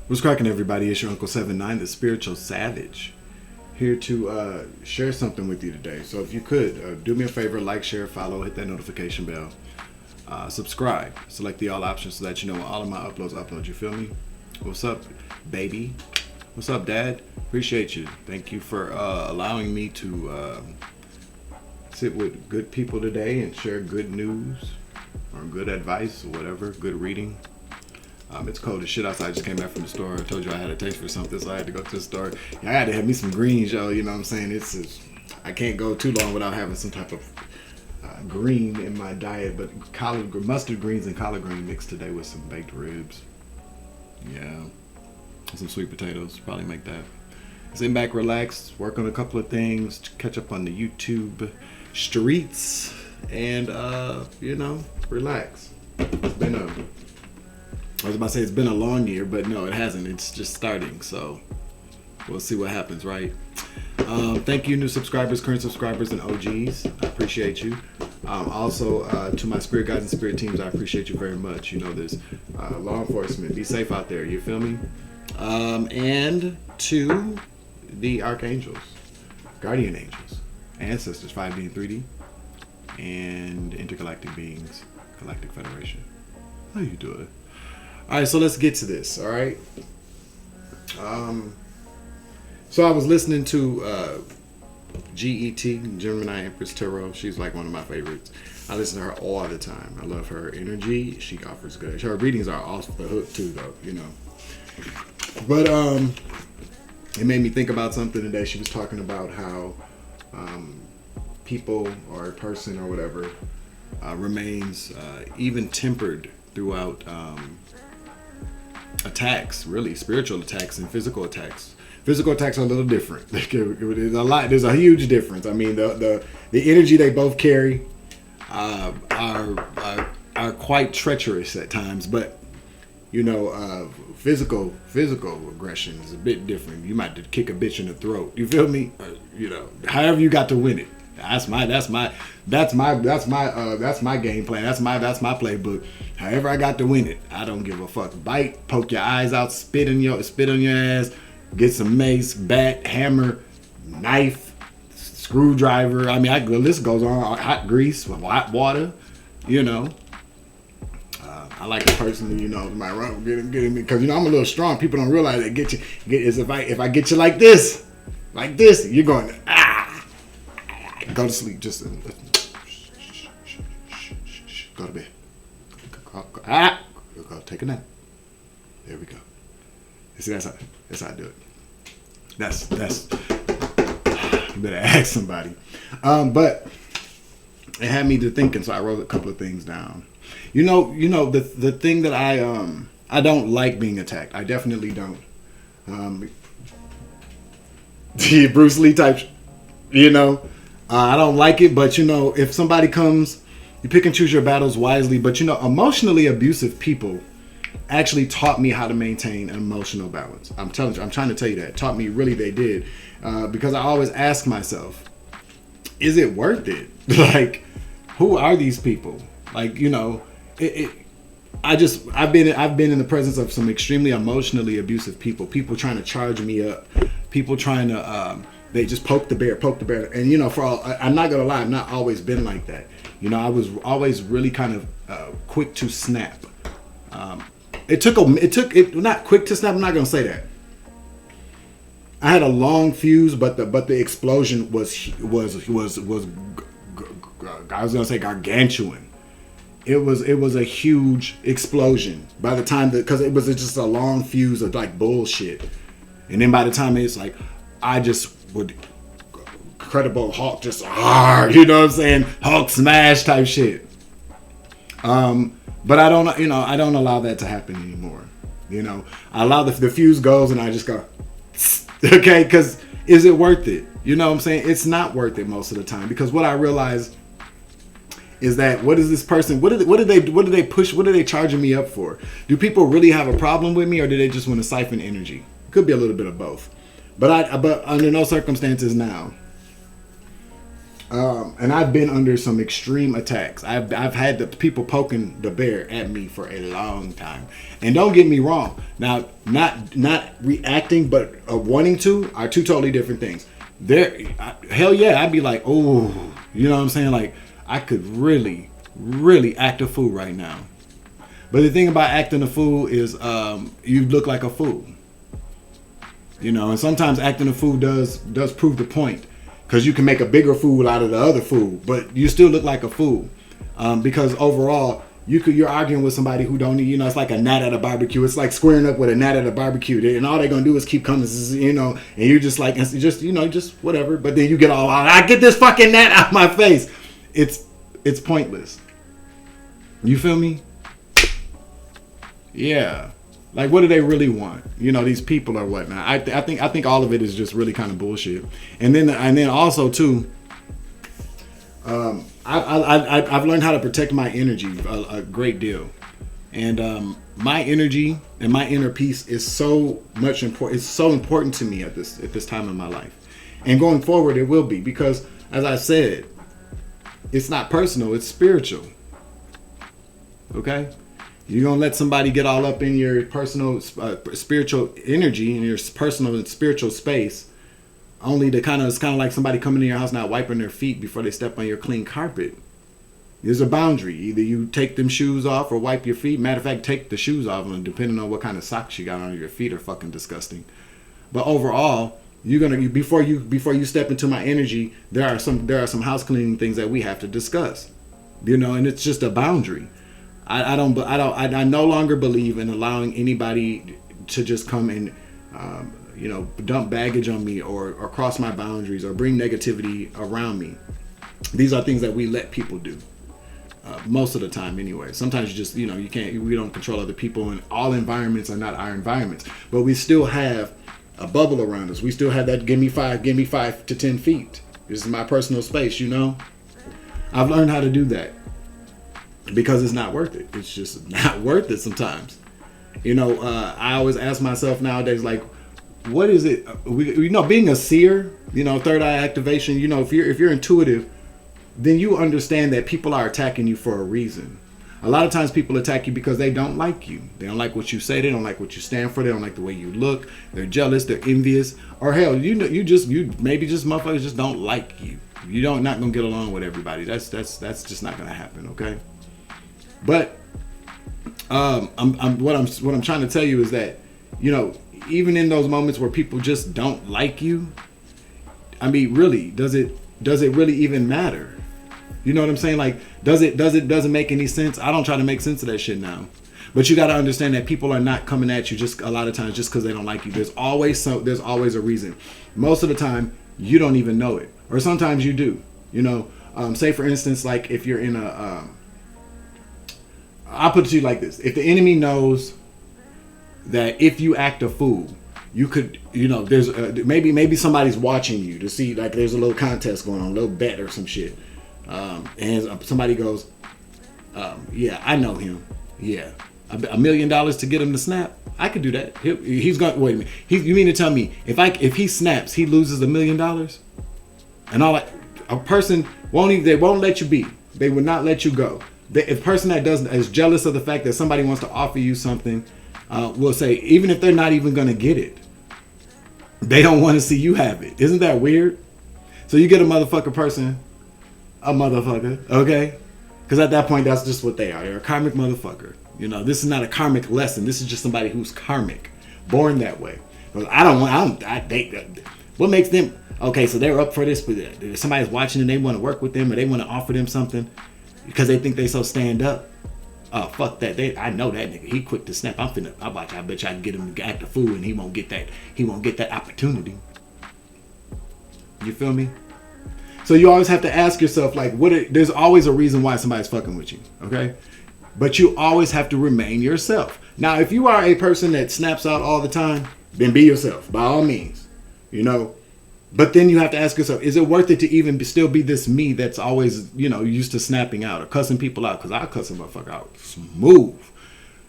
What's cracking, everybody? It's your Uncle 79, the spiritual savage, here to share something with you today. So if you could, do me a favor, like, share, follow, hit that notification bell, subscribe, select the all options so that you know when all of my uploads, you feel me? What's up, baby? What's up, Dad? Appreciate you. Thank you for allowing me to sit with good people today and share good news or good advice or whatever, good reading. It's cold as shit outside. I just came back from the store. I told you I had a taste for something, so I had to go to the store. Yeah, I had to have me some greens, yo. You know what I'm saying? I can't go too long without having some type of green in my diet. But mustard greens and collard green mixed today with some baked ribs. Yeah, and some sweet potatoes. Probably make that. Sit back, relax, work on a couple of things, catch up on the YouTube streets, and relax. I was about to say it's been a long year, but no, it hasn't. It's just starting, so we'll see what happens, right? Thank you, new subscribers, current subscribers, and OGs. I appreciate you. Also, to my spirit guides and spirit teams, I appreciate you very much. You know this. Law enforcement, be safe out there. You feel me? And to the archangels, guardian angels, ancestors, 5D and 3D, and intergalactic beings, Galactic Federation. How you doing? All right, so let's get to this. All right. So I was listening to GET, Gemini Empress Tarot. She's like one of my favorites. I listen to her all the time. I love her energy. She offers good. Her readings are off the hook too, though. You know. But it made me think about something today. She was talking about how people or a person or whatever remains even tempered throughout attacks, really spiritual attacks and physical attacks. Physical attacks are a little different. There's a huge difference. I mean, the energy they both carry are quite treacherous at times, but you know, physical aggression is a bit different. You might have to kick a bitch in the throat. You feel me? You know, however you got to win it. That's my game plan. That's my playbook. However I got to win it, I don't give a fuck. Bite, poke your eyes out, spit on your ass, get some mace, bat, hammer, knife, screwdriver. I mean, the list goes on. Hot grease, hot water. You know, I like a person, you know, my run get him because you know I'm a little strong. People don't realize that if I get you like this, you're going go to sleep. Just go to bed. Go take a nap. There we go. See, that's how I do it. That's you better ask somebody. But it had me to thinking, so I wrote a couple of things down. You know the thing that I don't like being attacked. I definitely don't. Bruce Lee type, you know. I don't like it, but you know, if somebody comes, you pick and choose your battles wisely. But you know, emotionally abusive people actually taught me how to maintain an emotional balance. I'm trying to tell you that. Taught me, really, they did. Because I always ask myself, is it worth it? Like, who are these people? Like, you know, I've been in the presence of some extremely emotionally abusive people. People trying to charge me up. People trying to they just poke the bear. And you know, I'm not gonna lie, I've not always been like that. You know, I was always really kind of quick to snap. It took not quick to snap. I'm not gonna say that. I had a long fuse, but the explosion was I was gonna say gargantuan. It was a huge explosion by the time because it was just a long fuse of like bullshit, and then by the time it's like I just would Incredible Hulk just you know what I'm saying, Hulk smash type shit. But I don't allow that to happen anymore. You know, I allow the fuse goes and I just go, okay, because is it worth it? You know what I'm saying? It's not worth it most of the time, because what I realize is that what is this person? What do they push? What are they charging me up for? Do people really have a problem with me, or do they just want to siphon energy? Could be a little bit of both. But under no circumstances now And I've been under some extreme attacks. I've had the people poking the bear at me for a long time. And don't get me wrong. Now, not reacting, but wanting to are two totally different things. Hell yeah, I'd be like, oh, you know what I'm saying? Like, I could really, really act a fool right now. But the thing about acting a fool is you look like a fool. You know, and sometimes acting a fool does prove the point. Because you can make a bigger fool out of the other fool, but you still look like a fool. Because overall, you're arguing with somebody who don't, you know, it's like a gnat at a barbecue. It's like squaring up with a gnat at a barbecue, and all they're gonna do is keep coming, you know, and you're just like, just, you know, just whatever. But then you get all out, I get this fucking gnat out of my face. It's pointless. You feel me? Yeah. Like, what do they really want? You know, these people or whatnot. I think all of it is just really kind of bullshit. And then also too, I've learned how to protect my energy a great deal, and my energy and my inner peace is so much important. It's so important to me at this time in my life, and going forward it will be, because as I said, it's not personal, it's spiritual. Okay. You're going to let somebody get all up in your personal spiritual energy, in your personal and spiritual space, only to it's kind of like somebody coming in your house not wiping their feet before they step on your clean carpet. There's a boundary. Either you take them shoes off or wipe your feet. Matter of fact, take the shoes off, and depending on what kind of socks you got on, your feet are fucking disgusting. But overall, before you step into my energy, there are some house cleaning things that we have to discuss. You know, and it's just a boundary. I no longer believe in allowing anybody to just come and you know, dump baggage on me or cross my boundaries or bring negativity around me. These are things that we let people do most of the time anyway. Sometimes you just, you know, we don't control other people, and all environments are not our environments, but we still have a bubble around us. We still have that give me 5 to 10 feet. This is my personal space, you know. I've learned how to do that. Because it's not worth it. It's just not worth it sometimes. You know, I always ask myself nowadays, like, what is it? You know, being a seer, you know, third eye activation, you know, if you're intuitive, then you understand that people are attacking you for a reason. A lot of times people attack you because they don't like you. They don't like what you say. They don't like what you stand for. They don't like the way you look. They're jealous. They're envious. Or hell, maybe just motherfuckers just don't like you. You're not gonna get along with everybody. That's just not gonna happen. Okay. But what I'm trying to tell you is that, you know, even in those moments where people just don't like you, I mean, really, does it really even matter? You know what I'm saying? Like, doesn't make any sense? I don't try to make sense of that shit now. But you got to understand that people are not coming at you just a lot of times just because they don't like you. There's always a reason. Most of the time, you don't even know it, or sometimes you do. You know, say for instance, like if you're in a I'll put it to you like this. If the enemy knows that if you act a fool, you could, you know, there's maybe somebody's watching you to see, like there's a little contest going on, a little bet or some shit. And somebody goes, yeah, I know him. Yeah. $1 million to get him to snap. I could do that. He's going, wait a minute. You mean to tell me if he snaps, he loses $1 million? And all that, a person they won't let you be. They will not let you go. If a person that is jealous of the fact that somebody wants to offer you something, will say, even if they're not even going to get it, they don't want to see you have it. Isn't that weird? So you get a motherfucker, okay? Because at that point, that's just what they are. They're a karmic motherfucker. You know, this is not a karmic lesson. This is just somebody who's karmic, born that way. What makes them, okay, so they're up for this, but somebody's watching and they want to work with them or they want to offer them something because they think they so stand up. Oh, fuck that. I know that nigga. He quick to snap. I bet you I can get him to act a fool and he won't get that opportunity. You feel me? So you always have to ask yourself, like, there's always a reason why somebody's fucking with you, okay? But you always have to remain yourself. Now, if you are a person that snaps out all the time, then be yourself, by all means, you know? But then you have to ask yourself, is it worth it to even still be this me that's always, you know, used to snapping out or cussing people out? Because I cuss a motherfucker out smooth,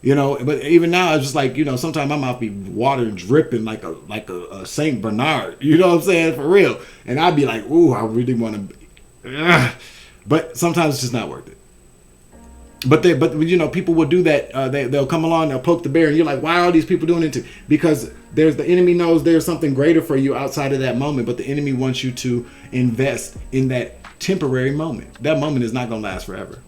you know? But even now, it's just like, you know, sometimes my mouth be water dripping like a Saint Bernard, you know what I'm saying? For real. And I'd be like, ooh, I really want to But sometimes it's just not worth it. But people will do that. They'll come along, they'll poke the bear, and you're like, why are all these people doing it? Because the enemy knows there's something greater for you outside of that moment. But the enemy wants you to invest in that temporary moment. That moment is not going to last forever.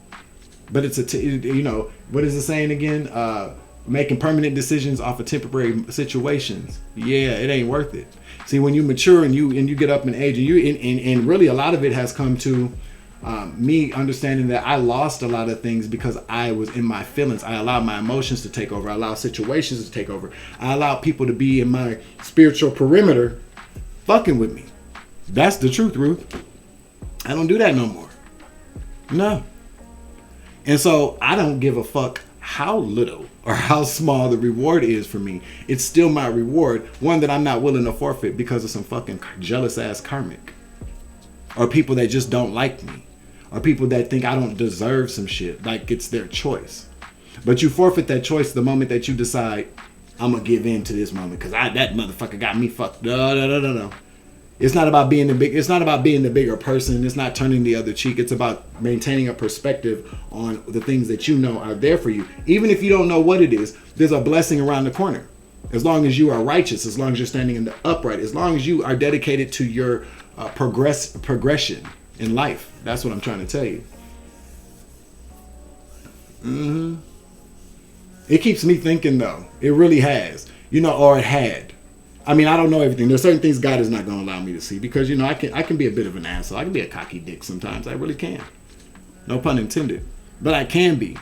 But it's what is the saying again? Making permanent decisions off of temporary situations. Yeah, it ain't worth it. See, when you mature and you get up in age, and really a lot of it has come to me understanding that I lost a lot of things because I was in my feelings. I allowed my emotions to take over. I allowed situations to take over. I allowed people to be in my spiritual perimeter fucking with me. That's the truth, Ruth. I don't do that no more. No. And so I don't give a fuck how little or how small the reward is for me. It's still my reward, one that I'm not willing to forfeit because of some fucking jealous ass karmic. Or people that just don't like me. Or people that think I don't deserve some shit. Like it's their choice. But you forfeit that choice the moment that you decide, I'm going to give in to this moment because that motherfucker got me fucked. No. It's not about being the bigger person. It's not turning the other cheek. It's about maintaining a perspective on the things that you know are there for you. Even if you don't know what it is, there's a blessing around the corner. As long as you are righteous, as long as you're standing in the upright, as long as you are dedicated to your progression in life. That's what I'm trying to tell you. It keeps me thinking though. It really has. Or it had. I mean, I don't know everything. There's certain things God is not going to allow me to see because, I can be a bit of an asshole. I can be a cocky dick sometimes. I really can. No pun intended. But I can be.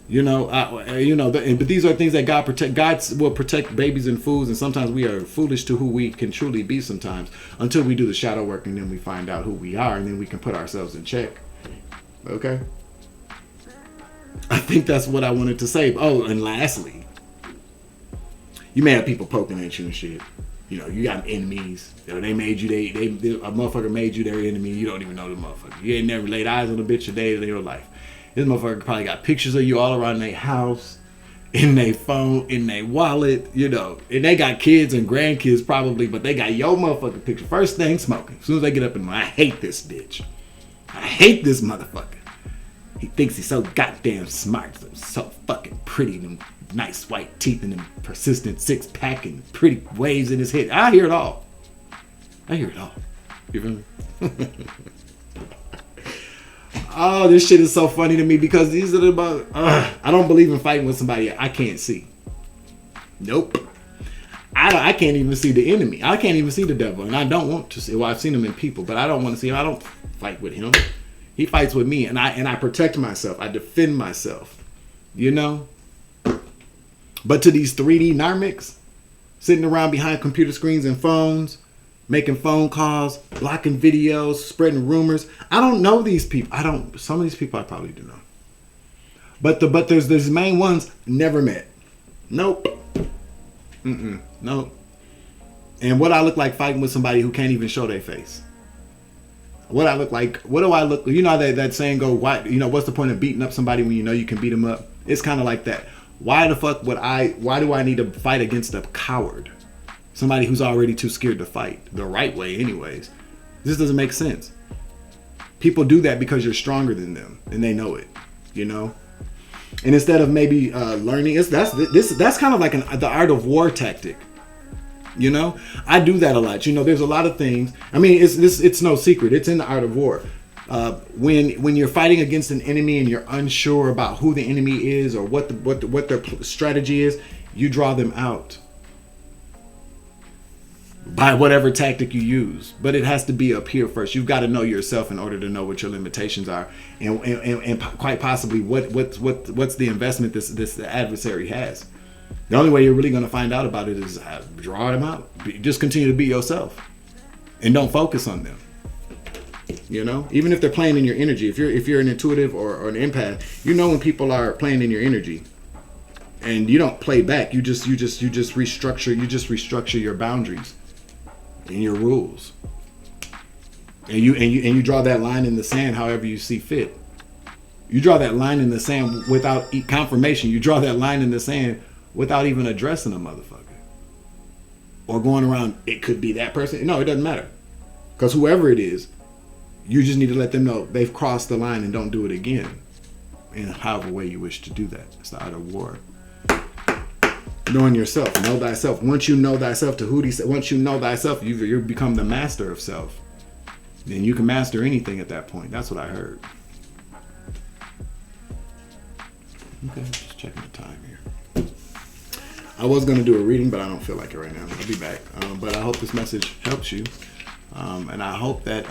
But these are things that God protect. God will protect babies and fools, and sometimes we are foolish to who we can truly be sometimes until we do the shadow work, and then we find out who we are, and then we can put ourselves in check. Okay? I think that's what I wanted to say. Oh, and lastly, you may have people poking at you and shit. You got enemies. They made you. A motherfucker made you their enemy. You don't even know the motherfucker. You ain't never laid eyes on a bitch a day of your life. This motherfucker probably got pictures of you all around their house, in their phone, in their wallet, and they got kids and grandkids probably, but they got your motherfucking picture. First thing smoking. As soon as they get up in the morning, I hate this bitch. I hate this motherfucker. He thinks he's so goddamn smart. So fucking pretty. Them nice white teeth and them persistent six pack and pretty waves in his head. I hear it all. You feel me? Oh, this shit is so funny to me because these are about. I don't believe in fighting with somebody I can't see. Nope. I can't even see the enemy. I can't even see the devil, and I don't want to see. Well, I've seen him in people, but I don't want to see him. I don't fight with him. He fights with me, and I protect myself. I defend myself. But to these 3D narmics sitting around behind computer screens and phones, making phone calls, blocking videos, spreading rumors. I don't know these people. Some of these people I probably do know. But there's these main ones never met. Nope. Nope. And what I look like fighting with somebody who can't even show their face. What I look like, what do I look, how that saying go, why, what's the point of beating up somebody when you can beat them up? It's kind of like that. Why do I need to fight against a coward? Somebody who's already too scared to fight the right way anyways. This doesn't make sense. People do that because you're stronger than them and they know it, And instead of maybe learning, that's kind of like the art of war tactic. I do that a lot. There's a lot of things. I mean, it's no secret. It's in the art of war. When you're fighting against an enemy and you're unsure about who the enemy is or what their strategy is, you draw them out by whatever tactic you use. But it has to be up here first. You've got to know yourself in order to know what your limitations are and quite possibly what's the investment this adversary has. The only way you're really going to find out about it is draw them out. Just continue to be yourself and don't focus on them. Even if they're playing in your energy, if you're an intuitive or an empath, when people are playing in your energy, and you don't play back. You just restructure your boundaries and your rules, and you draw that line in the sand however you see fit. You draw that line in the sand without confirmation. You draw that line in the sand without even addressing a motherfucker or going around. It could be that person. No, it doesn't matter, because whoever it is, You just need to let them know they've crossed the line and don't do it again. In however way you wish to do that. It's the art of war. Knowing yourself, know thyself. Once you know thyself, once you know thyself, you become the master of self. Then you can master anything at that point. That's what I heard. Okay, just checking the time here. I was going to do a reading, but I don't feel like it right now. I'll be back. But I hope this message helps you. And I hope that,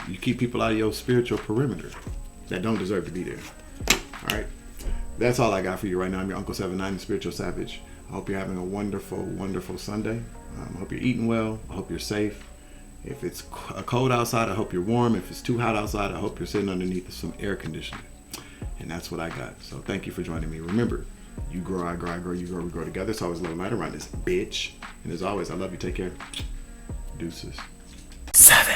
you keep people out of your spiritual perimeter that don't deserve to be there. All right. That's all I got for you right now. I'm your Uncle 79, the Spiritual Savage. I hope you're having a wonderful, wonderful Sunday. I hope you're eating well. I hope you're safe. If it's cold outside, I hope you're warm. If it's too hot outside, I hope you're sitting underneath some air conditioning. And that's what I got. So thank you for joining me. Remember, you grow, I grow, I grow, you grow, we grow together. It's always love and light around this bitch. And as always, I love you. Take care. Deuces. 7.